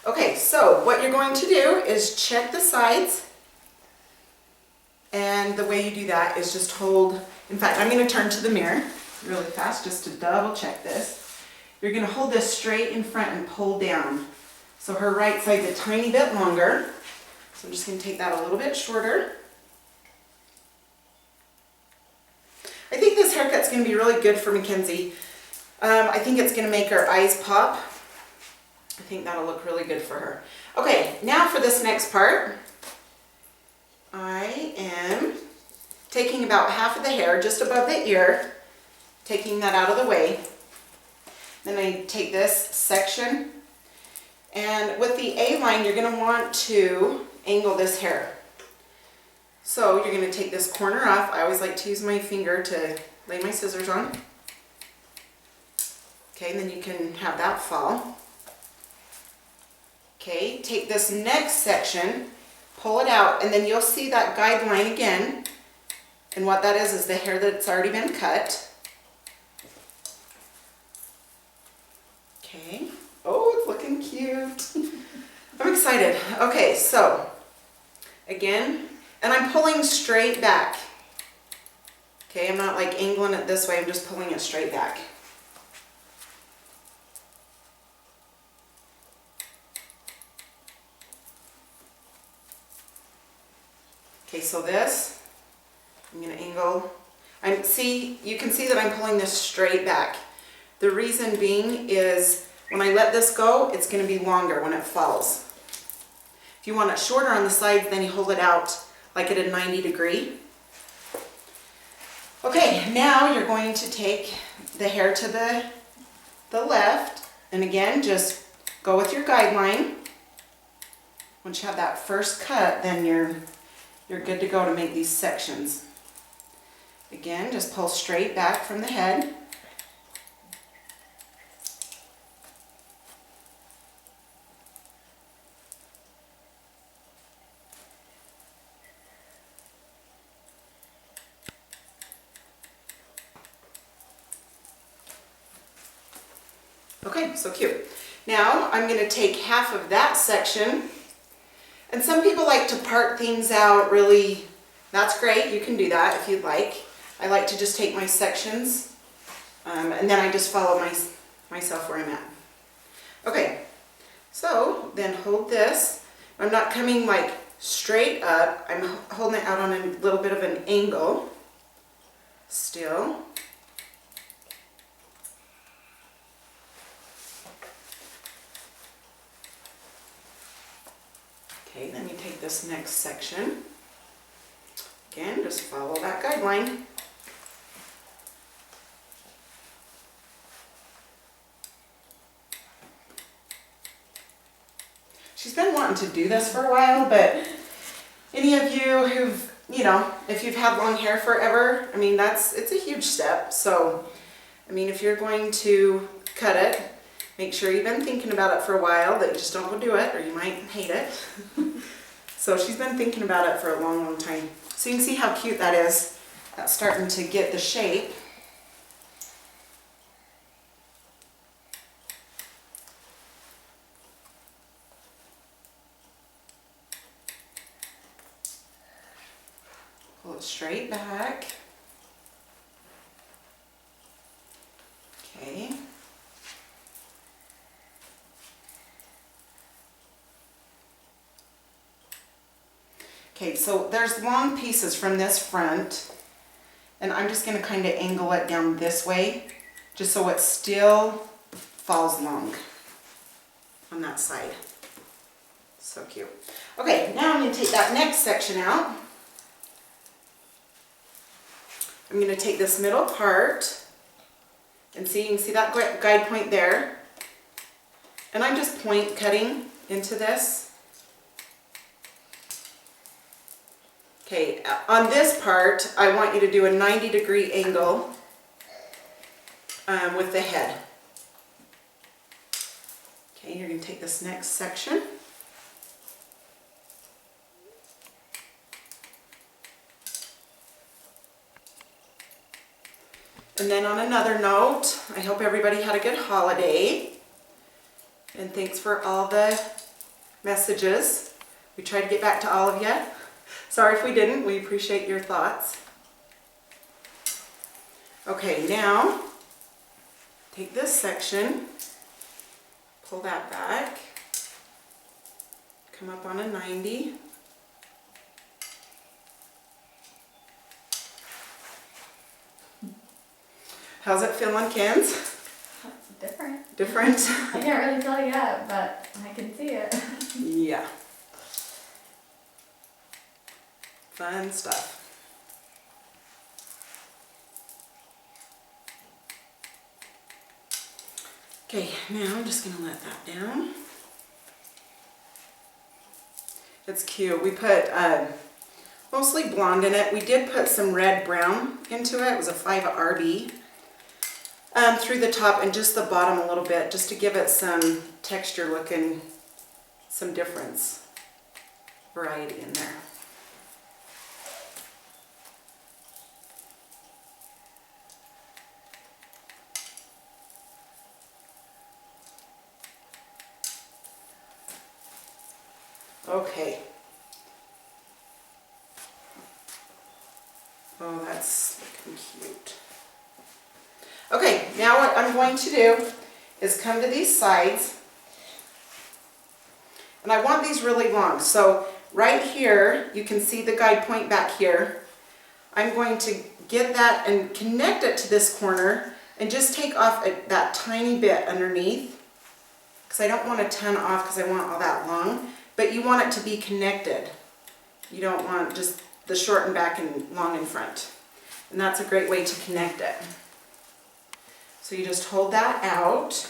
Okay, so what you're going to do is check the sides. And the way you do that is just hold, in fact, I'm going to turn to the mirror really fast just to double check this. You're going to hold this straight in front and pull down. So her right side's a tiny bit longer. So I'm just going to take that a little bit shorter. I think this haircut's going to be really good for Mackenzie. I think it's going to make her eyes pop. I think that'll look really good for her. Okay, now for this next part, I am taking about half of the hair just above the ear, taking that out of the way. Then I take this section, and with the A-line, you're going to want to angle this hair. So you're going to take this corner off. I always like to use my finger to lay my scissors on. Okay, and then you can have that fall. Okay, take this next section, pull it out, and then you'll see that guideline again. And what that is the hair that's already been cut. Okay. Oh, it's looking cute. I'm excited. Okay, so again, and I'm pulling straight back. Okay, I'm not like angling it this way, I'm just pulling it straight back. Okay, so this, I'm going to angle. You can see that I'm pulling this straight back. The reason being is when I let this go, it's going to be longer when it falls. If you want it shorter on the sides, then you hold it out like at a 90 degree. Okay, now you're going to take the hair to the left, and again, just go with your guideline. Once you have that first cut, then you're good to go to make these sections. Again, just pull straight back from the head. Okay, so cute. Now I'm going to take half of that section, and some people like to part things out really. That's great, you can do that if you'd like. I like to just take my sections and then I just follow myself where I'm at. Okay, so then hold this. I'm not coming like straight up, I'm holding it out on a little bit of an angle still. Okay, then you take this next section. Again, just follow that guideline. She's been wanting to do this for a while, but any of you who've, if you've had long hair forever, I mean, it's a huge step. So, I mean, if you're going to cut it, make sure you've been thinking about it for a while, that you just don't go do it, or you might hate it. So she's been thinking about it for a long, long time. So you can see how cute that is. That's starting to get the shape. Pull it straight back. Okay. Okay, so there's long pieces from this front, and I'm just going to kind of angle it down this way, just so it still falls long on that side. So cute. Okay, now I'm going to take that next section out. I'm going to take this middle part, and you can see that guide point there, and I'm just point cutting into this. Okay, on this part, I want you to do a 90-degree angle with the head. Okay, you're going to take this next section. And then on another note, I hope everybody had a good holiday. And thanks for all the messages. We tried to get back to all of you. Sorry if we didn't. We appreciate your thoughts. Okay, now take this section, pull that back, come up on a 90. How's it feel on Ken's? Different. Different? I can't really tell yet, but I can see it. Yeah. Fun stuff. Okay, now I'm just going to let that down. It's cute. We put mostly blonde in it. We did put some red brown into it. It was a 5 RB. Through the top and just the bottom a little bit, just to give it some texture look and some difference, variety in there. Okay. Oh, that's looking cute. Okay, now what I'm going to do is come to these sides, and I want these really long. So right here, you can see the guide point back here. I'm going to get that and connect it to this corner and just take off that tiny bit underneath, because I don't want a ton off because I want all that long, but you want it to be connected. You don't want just the short and back and long in front. And that's a great way to connect it. So you just hold that out.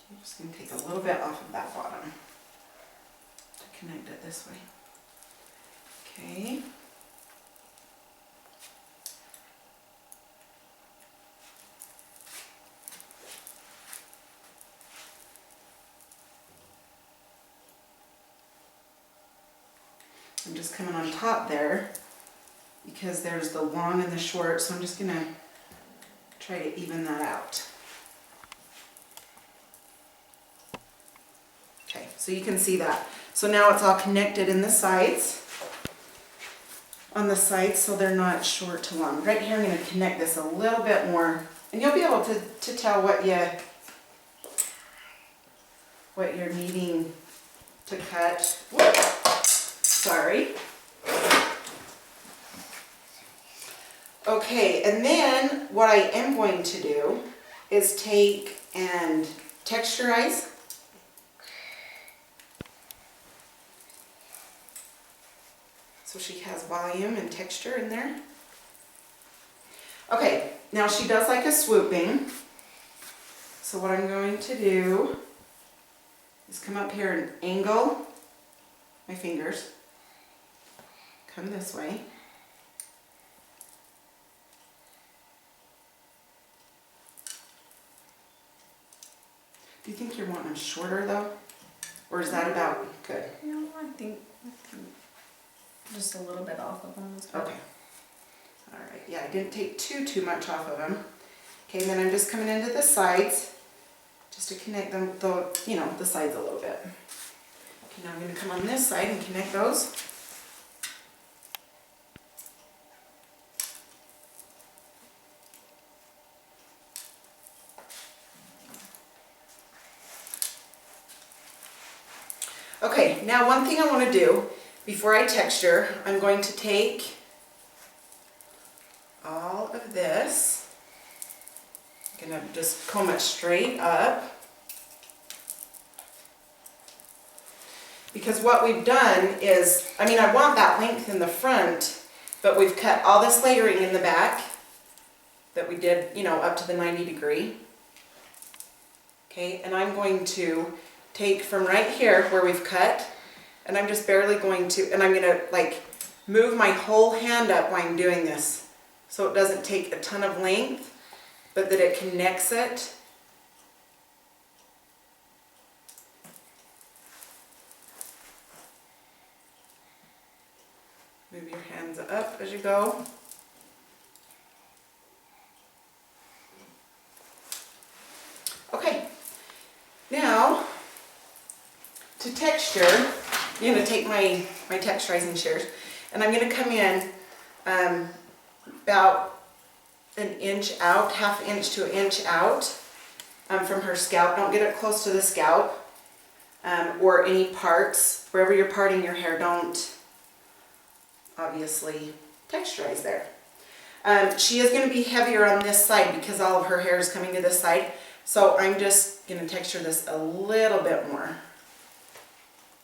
I'm just going to take a little bit off of that bottom to connect it this way. Okay. I'm just coming on top there because there's the long and the short, so I'm just going to try to even that out. Okay, so you can see that. So now it's all connected in the sides, on the sides, so they're not short to long. Right here I'm going to connect this a little bit more, and you'll be able to tell what you're needing to cut. Whoops. Sorry. Okay, and then what I am going to do is take and texturize. So she has volume and texture in there. Okay, now she does like a swooping. So what I'm going to do is come up here and angle my fingers. Come this way. Do you think you're wanting them shorter though? Or is that about good? No, I think just a little bit off of them is good. Okay. Alright, yeah, I didn't take too much off of them. Okay, and then I'm just coming into the sides just to connect them, the sides a little bit. Okay, now I'm going to come on this side and connect those. Okay, now one thing I want to do before I texture, I'm going to take all of this, I'm going to just comb it straight up, because what we've done is, I want that length in the front, but we've cut all this layering in the back that we did, up to the 90 degree. Okay, and I'm going to take from right here where we've cut, and I'm just barely going to, and I'm going to move my whole hand up while I'm doing this, so it doesn't take a ton of length, but that it connects it. Move your hands up as you go. texture, I'm gonna take my texturizing shears, and I'm gonna come in about an inch out, half inch to an inch out from her scalp. Don't get it close to the scalp or any parts. Wherever you're parting your hair, don't obviously texturize there. She is going to be heavier on this side because all of her hair is coming to this side. So I'm just going to texture this a little bit more,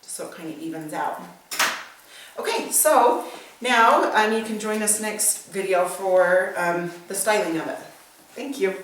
just so it kind of evens out. Okay, so now you can join us next video for the styling of it. Thank you.